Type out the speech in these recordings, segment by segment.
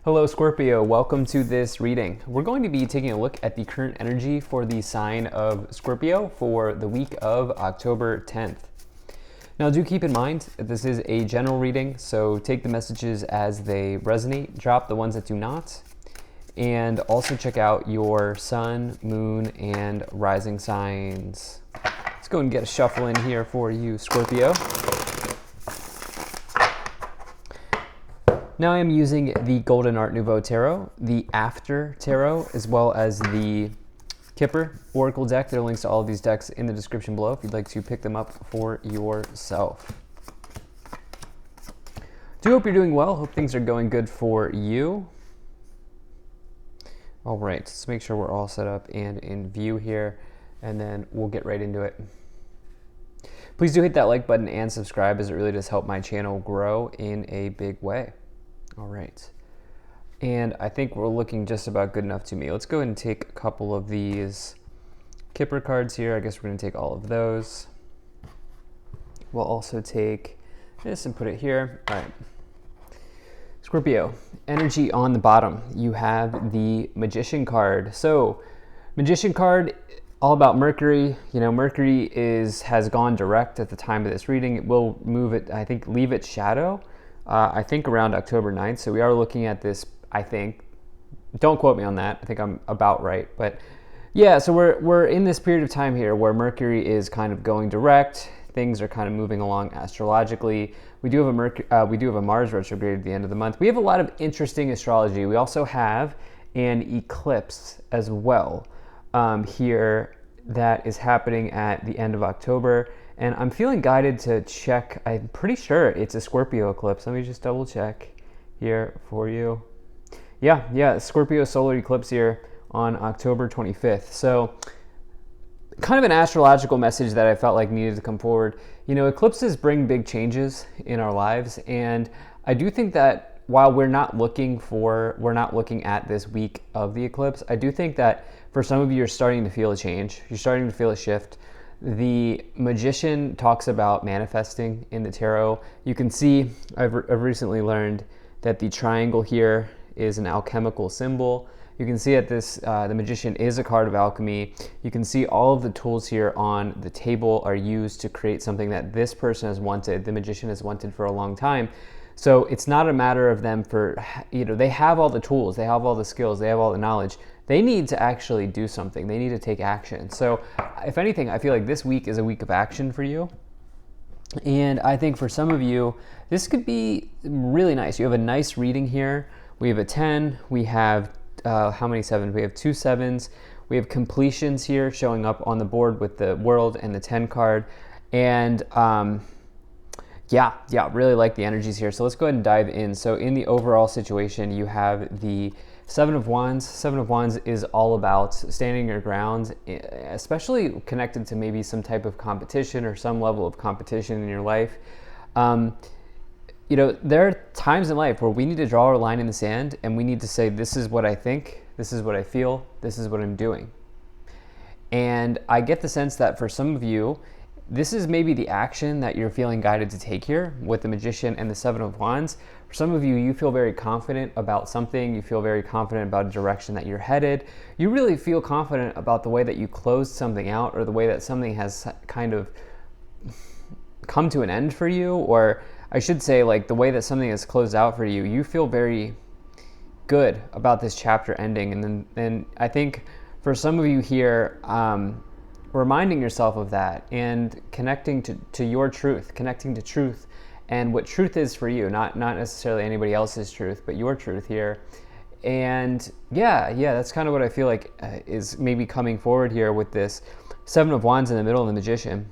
Hello Scorpio, welcome to this reading. We're going to be taking a look at the current energy for the sign of Scorpio for the week of October 10th. Now do keep in mind that this is a general reading, so take the messages as they resonate, drop the ones that do not, and also check out your sun, moon, and rising signs. Let's go and get a shuffle in here for you, Scorpio. Now I am using the Golden Art Nouveau Tarot, the After Tarot, as well as the Kipper Oracle deck. There are links to all of these decks in the description below if you'd like to pick them up for yourself. Do hope you're doing well. Hope things are going good for you. All right, let's make sure we're all set up and in view here, and then we'll get right into it. Please do hit that like button and subscribe, as it really does help my channel grow in a big way. All right, and I think we're looking just about good enough to me. Let's go ahead and take a couple of these Kipper cards here. I guess we're going to take all of those. We'll also take this and put it here. All right, Scorpio, energy on the bottom. You have the Magician card. So, Magician card, all about Mercury. You know, Mercury has gone direct at the time of this reading. It will move it, I think, leave its shadow. I think around October 9th. So we are looking at this, I think. Don't quote me on that. I think I'm about right. But yeah, so we're in this period of time here where Mercury is kind of going direct. Things are kind of moving along astrologically. We do have a Mars retrograde at the end of the month. We have a lot of interesting astrology. We also have an eclipse as well here that is happening at the end of October. And I'm feeling guided to check. I'm pretty sure it's a Scorpio eclipse. Let me just double check here for you. Yeah, Scorpio solar eclipse here on October 25th. So kind of an astrological message that I felt like needed to come forward. You know, eclipses bring big changes in our lives. And I do think that while we're not looking at this week of the eclipse, I do think that for some of you, you're starting to feel a change. You're starting to feel a shift. The Magician talks about manifesting in the tarot. You can see, I've recently learned that the triangle here is an alchemical symbol. You can see that the Magician is a card of alchemy. You can see all of the tools here on the table are used to create something that this person has wanted, the Magician has wanted for a long time. So it's not a matter of them they have all the tools, they have all the skills, they have all the knowledge. They need to actually do something. They need to take action. So if anything, I feel like this week is a week of action for you. And I think for some of you, this could be really nice. You have a nice reading here. We have a 10. We have, how many sevens? We have 2 sevens. We have completions here showing up on the board with the World and the 10 card. And yeah, really like the energies here. So let's go ahead and dive in. So in the overall situation, you have the 7 of Wands. 7 of Wands is all about standing your ground, especially connected to maybe some type of competition or some level of competition in your life. You know, there are times in life where we need to draw our line in the sand and we need to say, this is what I think, this is what I feel, this is what I'm doing. And I get the sense that for some of you, this is maybe the action that you're feeling guided to take here with the Magician and the 7 of Wands. For some of you, you feel very confident about something. You feel very confident about a direction that you're headed. You really feel confident about the way that you closed something out, or the way that something has kind of come to an end for you, or I should say, like, the way that something has closed out for you. You feel very good about this chapter ending. And then I think for some of you here, reminding yourself of that and connecting to your truth, connecting to truth and what truth is for you, not necessarily anybody else's truth, but your truth here. And yeah, that's kind of what I feel like is maybe coming forward here with this 7 of Wands in the middle of the Magician.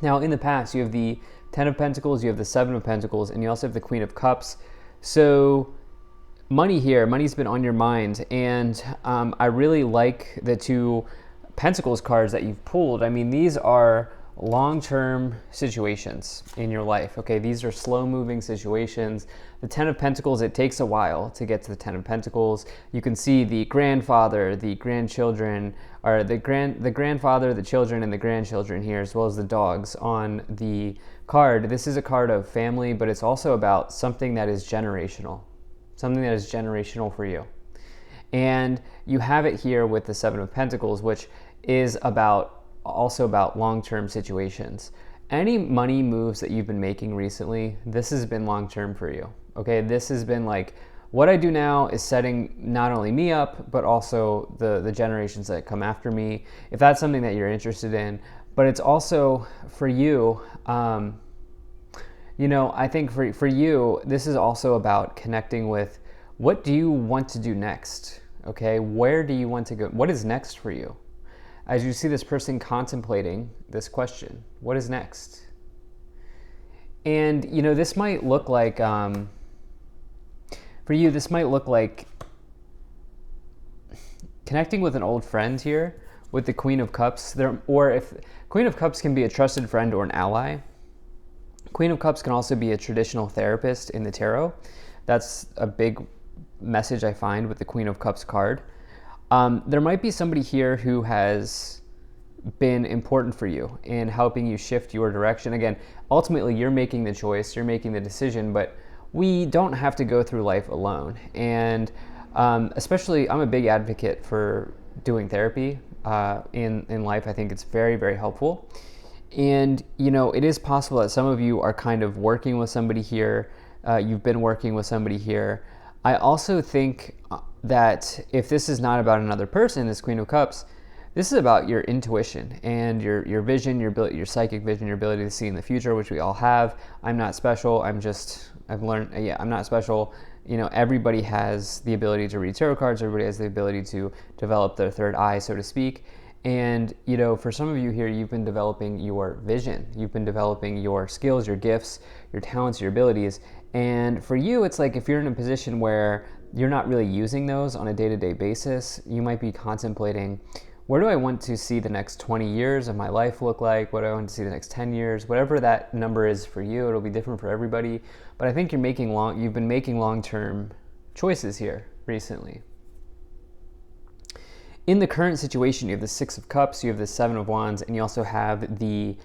Now, in the past, you have the 10 of Pentacles, you have the 7 of Pentacles, and you also have the Queen of Cups. So money here, money's been on your mind, and I really like the 2 Pentacles cards that you've pulled. I mean, these are long-term situations in your life. Okay, these are slow-moving situations. The 10 of Pentacles, it takes a while to get to the 10 of Pentacles. You can see the grandfather, the grandchildren, or the grandfather, the children, and the grandchildren here, as well as the dogs on the card. This is a card of family, but it's also about something that is generational. something that is generational for you. And you have it here with the Seven of Pentacles, which is also about long-term situations. Any money moves that you've been making recently, this has been long-term for you. Okay, this has been like, what I do now is setting not only me up, but also the generations that come after me, if that's something that you're interested in. But it's also for you, I think for you, this is also about connecting with, what do you want to do next? Okay, where do you want to go? What is next for you? As you see this person contemplating this question, what is next? And, this might look like, for you, this might look like connecting with an old friend here with the Queen of Cups. Or if Queen of Cups can be a trusted friend or an ally, Queen of Cups can also be a traditional therapist in the tarot. That's a big message I find with the Queen of Cups card. There might be somebody here who has been important for you in helping you shift your direction. Again, ultimately, you're making the choice, you're making the decision, but we don't have to go through life alone. And especially, I'm a big advocate for doing therapy in life. I think it's very, very helpful. And, it is possible that some of you are kind of working with somebody here. You've been working with somebody here. I also think that if this is not about another person, this Queen of Cups, this is about your intuition and your vision, your psychic vision, your ability to see in the future, which we all have. I'm not special. I've learned, I'm not special. Everybody has the ability to read tarot cards. Everybody has the ability to develop their third eye, so to speak. And, for some of you here, you've been developing your vision. You've been developing your skills, your gifts, your talents, your abilities. And for you, it's like if you're in a position where you're not really using those on a day-to-day basis, you might be contemplating, where do I want to see the next 20 years of my life look like? What do I want to see the next 10 years? Whatever that number is for you, it'll be different for everybody. But I think you've been making long-term choices here recently. In the current situation, you have the Six of Cups, you have the Seven of Wands, and you also have the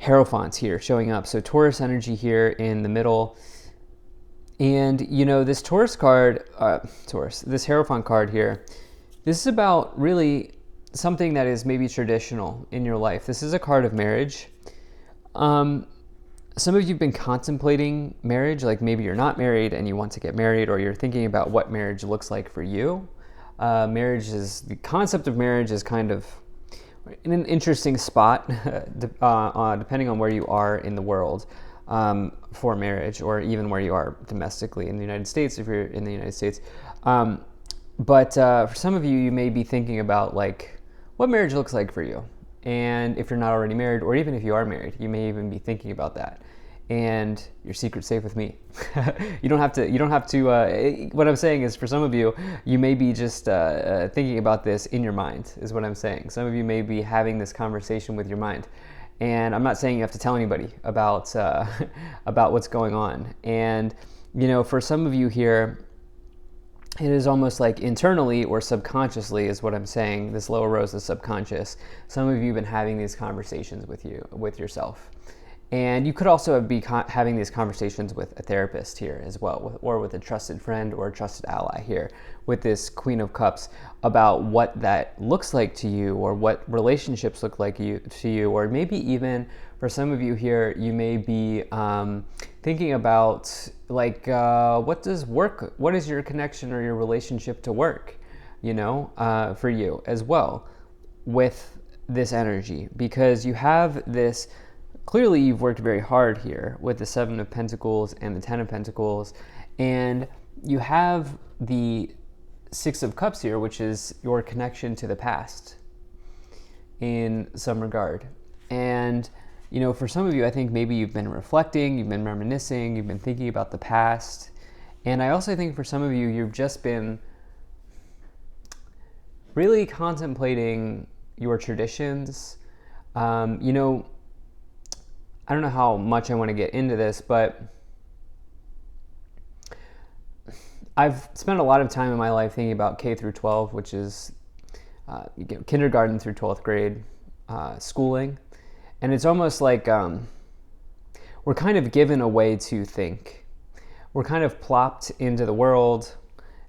Hierophants here showing up. So Taurus energy here in the middle. And, this Taurus card, this Hierophant card here, this is about really something that is maybe traditional in your life. This is a card of marriage. Some of you have been contemplating marriage, like maybe you're not married and you want to get married, or you're thinking about what marriage looks like for you. The concept of marriage is kind of in an interesting spot, depending on where you are in the world for marriage, or even where you are domestically in the United States, if you're in the United States. But for some of you, you may be thinking about like what marriage looks like for you. And if you're not already married, or even if you are married, you may even be thinking about that. And your secret's safe with me. You don't have to, what I'm saying is, for some of you, you may be just thinking about this in your mind, is what I'm saying. Some of you may be having this conversation with your mind. And I'm not saying you have to tell anybody about what's going on. And, for some of you here, it is almost like internally or subconsciously is what I'm saying. This lower row is the subconscious. Some of you have been having these conversations with yourself. And you could also be having these conversations with a therapist here as well, or with a trusted friend or a trusted ally here with this Queen of Cups, about what that looks like to you, or what relationships look like to you, or maybe even for some of you here, you may be thinking about like what is your connection or your relationship to work, for you as well with this energy, because you have this. Clearly, you've worked very hard here with the Seven of Pentacles and the Ten of Pentacles, and you have the Six of Cups here, which is your connection to the past in some regard. And, for some of you, I think maybe you've been reflecting, you've been reminiscing, you've been thinking about the past. And I also think for some of you, you've just been really contemplating your traditions. I don't know how much I want to get into this, but I've spent a lot of time in my life thinking about K through 12, which is kindergarten through 12th grade schooling. And it's almost like we're kind of given a way to think. we're kind of plopped into the world,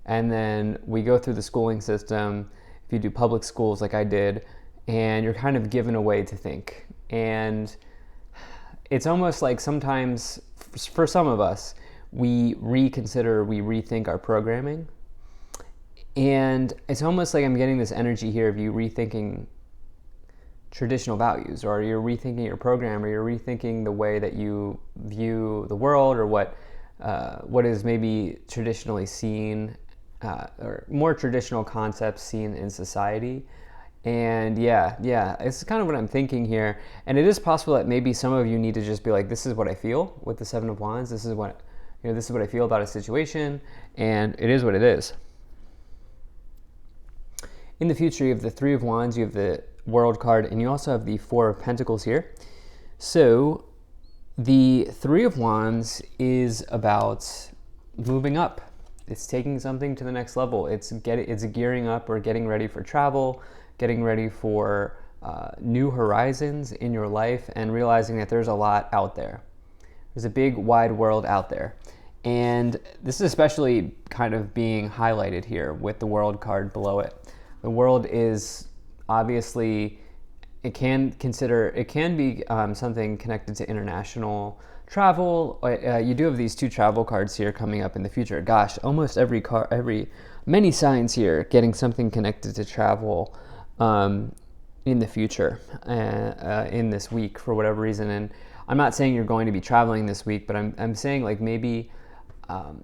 and then we go through the schooling system. If you do public schools like I did, and you're kind of given a way to think. And it's almost like sometimes, for some of us, we reconsider, we rethink our programming. And it's almost like I'm getting this energy here of you rethinking traditional values, or you're rethinking your program, or you're rethinking the way that you view the world, or what is maybe traditionally seen, or more traditional concepts seen in society. And yeah, it's kind of what I'm thinking here. And it is possible that maybe some of you need to just be like, this is what I feel with the Seven of Wands. This is what I feel about a situation, and it is what it is. In the future, you have the Three of Wands, you have the World card, and you also have the Four of Pentacles here. So the Three of Wands is about moving up. It's taking something to the next level. It's gearing up or getting ready for travel, getting ready for new horizons in your life, and realizing that there's a lot out there. There's a big wide world out there. And this is especially kind of being highlighted here with the World card below it. The world is obviously, it can be something connected to international travel. You do have these two travel cards here coming up in the future. Gosh, almost many signs here getting something connected to travel in the future, in this week for whatever reason. And I'm not saying you're going to be traveling this week, but I'm saying like maybe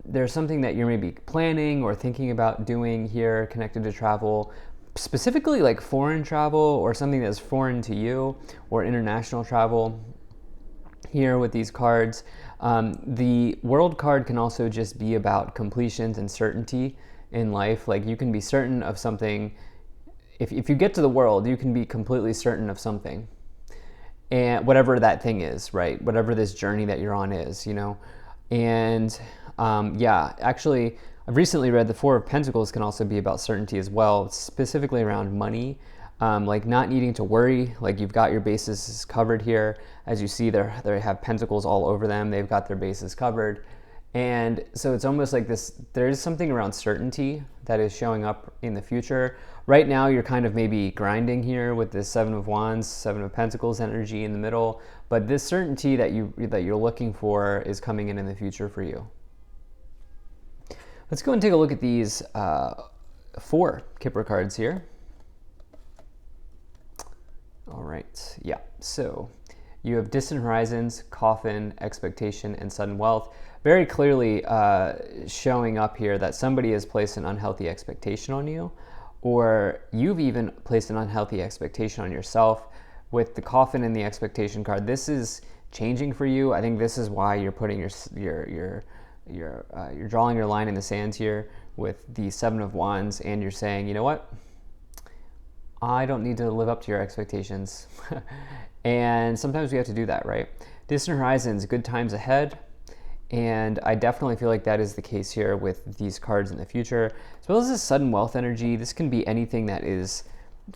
there's something that you're maybe planning or thinking about doing here connected to travel, specifically like foreign travel or something that's foreign to you, or international travel here with these cards. The World card can also just be about completions and certainty in life. Like you can be certain of something. If you get to the World, you can be completely certain of something, and whatever that thing is, right? Whatever this journey that you're on is, and actually, I've recently read the Four of Pentacles can also be about certainty as well, specifically around money, like not needing to worry, like you've got your bases covered here. As you see, they have pentacles all over them. They've got their bases covered. And so it's almost like there's something around certainty that is showing up in the future. Right now, you're kind of maybe grinding here with this Seven of Wands, Seven of Pentacles energy in the middle, but this certainty that you're looking for is coming in the future for you. Let's go and take a look at these 4 Kipper cards here. All right, yeah, so you have distant horizons, coffin, expectation, and sudden wealth. Very clearly showing up here that somebody has placed an unhealthy expectation on you, or you've even placed an unhealthy expectation on yourself. With the coffin and the expectation card, this is changing for you. I think this is why you're putting you're drawing your line in the sand here with the Seven of Wands, and you're saying, you know what? I don't need to live up to your expectations. And sometimes we have to do that, right? Distant horizons, good times ahead. And I definitely feel like that is the case here with these cards in the future. As well as this sudden wealth energy, this can be anything that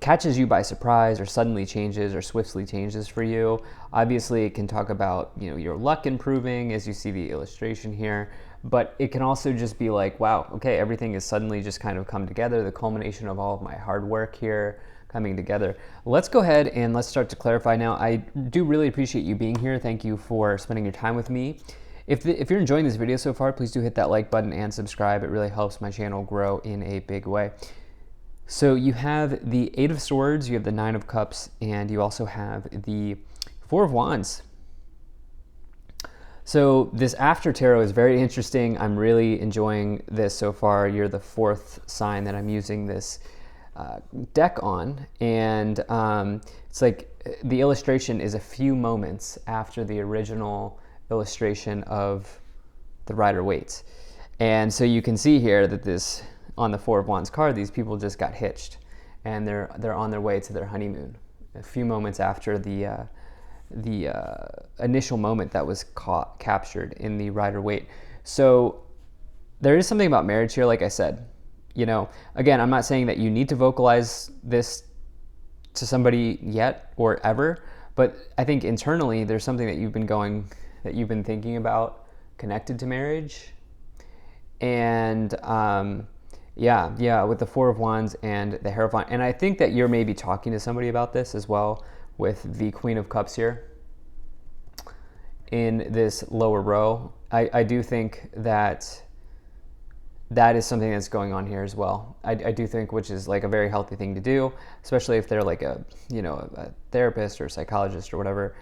catches you by surprise, or suddenly changes, or swiftly changes for you. Obviously, it can talk about your luck improving, as you see the illustration here. But it can also just be like, wow, okay, everything is suddenly just kind of come together, the culmination of all of my hard work here coming together. Let's go ahead and let's start to clarify now. I do really appreciate you being here. Thank you for spending your time with me. If you're enjoying this video so far, please do hit that like button and subscribe. It really helps my channel grow in a big way. So you have the Eight of Swords, you have the Nine of Cups, and you also have the Four of Wands. So this after tarot is very interesting. I'm really enjoying this so far. You're the 4th sign that I'm using this deck on, and it's like the illustration is a few moments after the original illustration of the Rider-Waite. And so you can see here that this, on the Four of Wands card, these people just got hitched, and they're on their way to their honeymoon a few moments after the initial moment that was captured in the Rider-Waite. So there is something about marriage here, like I said. Again, I'm not saying that you need to vocalize this to somebody yet or ever, but I think internally there's something that you've been thinking about connected to marriage, And yeah, with the Four of Wands and the Hierophant. And I think that you're maybe talking to somebody about this as well with the Queen of Cups here in this lower row. I do think that that is something that's going on here as well. I do think, which is like a very healthy thing to do, especially if they're like a therapist or a psychologist or whatever,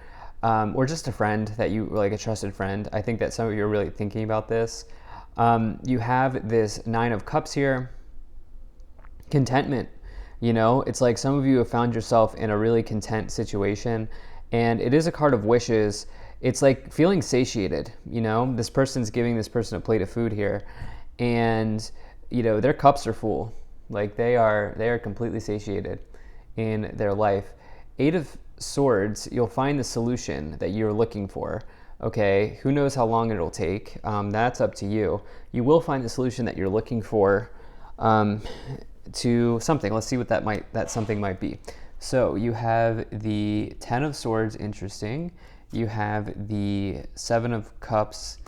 or just a friend that you like, a trusted friend. I think that some of you are really thinking about this. You have this Nine of Cups here, contentment. It's like some of you have found yourself in a really content situation, and it is a card of wishes. It's like feeling satiated. This person's giving this person a plate of food here, and their cups are full. Like they are completely satiated in their life. Eight of Swords, you'll find the solution that you're looking for. Okay, who knows how long it'll take? That's up to you. You will find the solution that you're looking for to something. Let's see what that something might be. So you have the Ten of Swords, interesting. You have the Seven of Cups,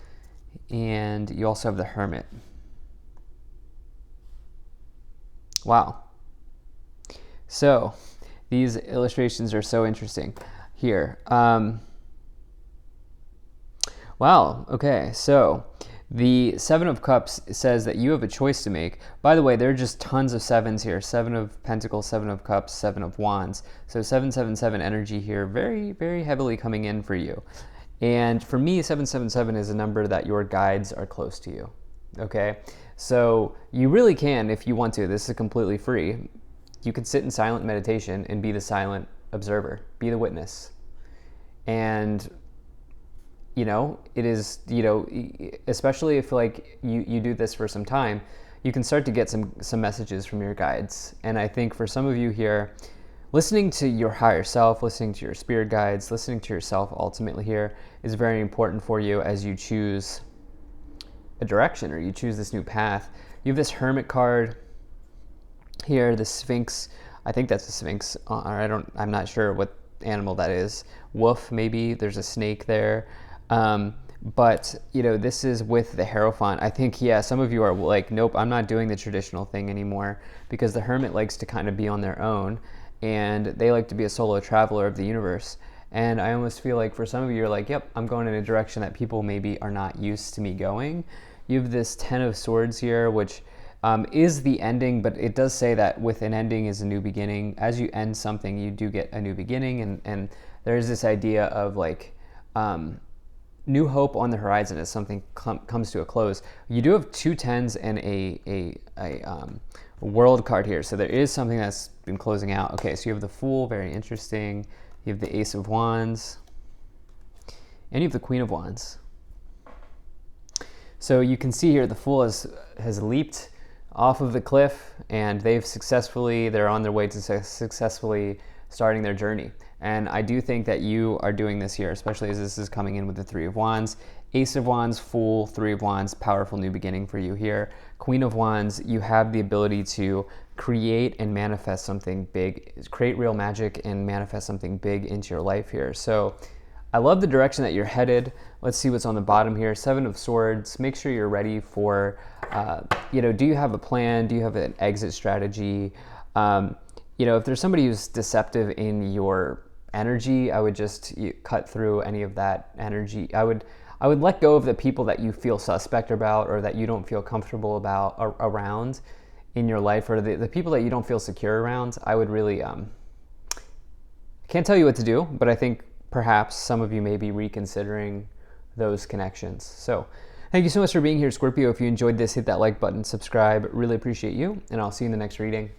and you also have the Hermit. Wow. So these illustrations are so interesting here. Wow, okay, so the Seven of Cups says that you have a choice to make. By the way, there are just tons of sevens here. Seven of Pentacles, Seven of Cups, Seven of Wands. So 777 energy here, very, very heavily coming in for you. And for me, 777 is a number that your guides are close to you, okay? So you really can, if you want to, this is completely free. You can sit in silent meditation and be the silent observer, be the witness. And it is, especially if like you do this for some time, you can start to get some messages from your guides. And I think for some of you here, listening to your higher self, listening to your spirit guides, listening to yourself ultimately here is very important for you as you choose a direction or you choose this new path. You have this Hermit card here, the Sphinx. I think that's a Sphinx. I'm not sure what animal that is. Wolf, maybe. There's a snake there. But this is with the Hierophant. I think, some of you are like, nope, I'm not doing the traditional thing anymore, because the Hermit likes to kind of be on their own, and they like to be a solo traveler of the universe. And I almost feel like for some of you, you're like, yep, I'm going in a direction that people maybe are not used to me going. You have this Ten of Swords here, which is the ending, but it does say that with an ending is a new beginning. As you end something, you do get a new beginning, and there's this idea of like new hope on the horizon as something comes to a close. You do have two tens and a world card here, so there is something that's been closing out. Okay, so you have the Fool, very interesting. You have the Ace of Wands, and you have the Queen of Wands. So you can see here the Fool has leaped off of the cliff, and they're on their way to successfully starting their journey. And I do think that you are doing this here, especially as this is coming in with the Three of Wands. Ace of Wands, Fool, Three of Wands, powerful new beginning for you here. Queen of Wands, you have the ability to create and manifest something big, create real magic and manifest something big into your life here. So I love the direction that you're headed. Let's see what's on the bottom here. Seven of Swords. Make sure you're ready for, do you have a plan? Do you have an exit strategy? If there's somebody who's deceptive in your energy, I would just cut through any of that energy. I would let go of the people that you feel suspect about or that you don't feel comfortable about around in your life, or the people that you don't feel secure around. I would really, can't tell you what to do, but I think perhaps some of you may be reconsidering those connections. So thank you so much for being here, Scorpio. If you enjoyed this, hit that like button, subscribe. Really appreciate you, and I'll see you in the next reading.